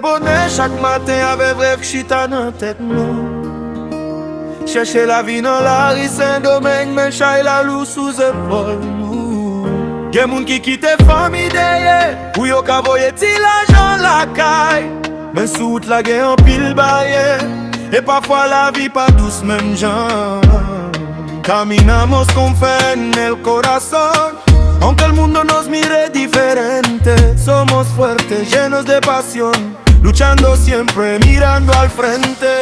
bonheur chaque matin avec rêve chita dans tête nous. Chercher la vie dans la rue Saint-Domingue, mais chay la loup sous épaule nous. Gen moun qui quitte famille derrière, ou yo ka voye ti l'argent la caille. Mais sous la gen en pile barrière, et parfois la vie pas douce même gens. Caminamos con fe en el corazón, aunque el mundo nos mire diferente. Somos fuertes, llenos de pasión, luchando siempre, mirando al frente.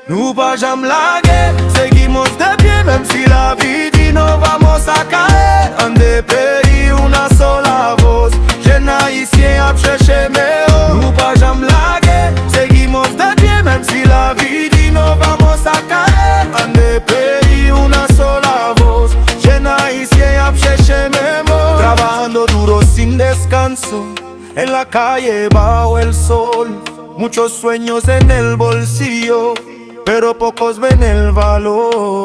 Nous pas jamais laguer, seguimos de pie, même si la vie dit no vamos a caer. En de pays, una sola voz, jeune haïtien a cherché meo. Nous pas jamais laguer, seguimos de pie, même si la vie dit no vamos a caer. En de pays, una sola voz, jeune haïtien a cherché meo. Trabajando duro sin descanso, en la calle bajo el sol. Muchos sueños en el bolsillo, pero pocos ven el valor.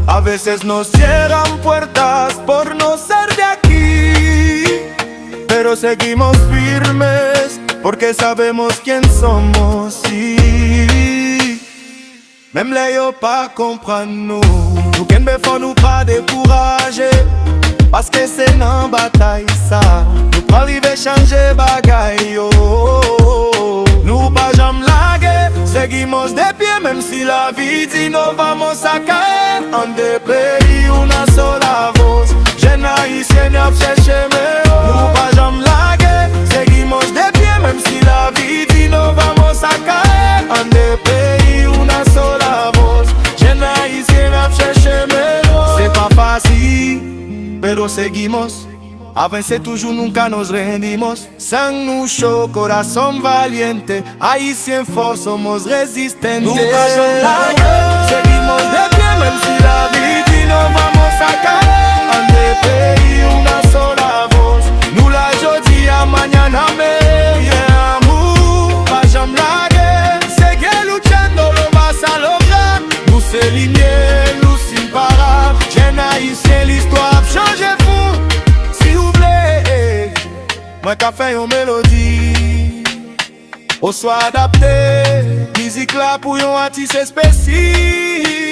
A veces nos cierran puertas por no ser de aquí, pero seguimos firmes porque sabemos quién somos. Sí. Même les yo pas comprendre nous ken before nous pas décourager, parce que c'est nan bataille ça nous pas arriver changer bagay yo. Nous pas jamais laguer, seguimos de pie, même si la vie dit no vamos a caer. En de pays, una sola voz, jeune haïtienne a cherché meo. Nous pas jamais laguer, seguimos de pie, même si la vie dit no vamos a caer. En de pays, una sola voz, jeune haïtienne a cherché meo. C'est pas facile, pero seguimos. A veces toujours nunca nos rendimos. Sang nous chaud, corazón valiente, ahí sin force somos resistentes. Nunca son lagues, seguimos de pie, même si la vie dit no vamos a caer. En de pays, una sola voz, nous la jodi a mañana meilleur. Pas jamais laguer, seguir luchando lo vas a lograr. Nous c'est limier, nous sin parar. Jeune haïtien, l'histoire change fou. Moi qu'a fait une mélodie, au soit adapté, musique là pour un artiste spécial.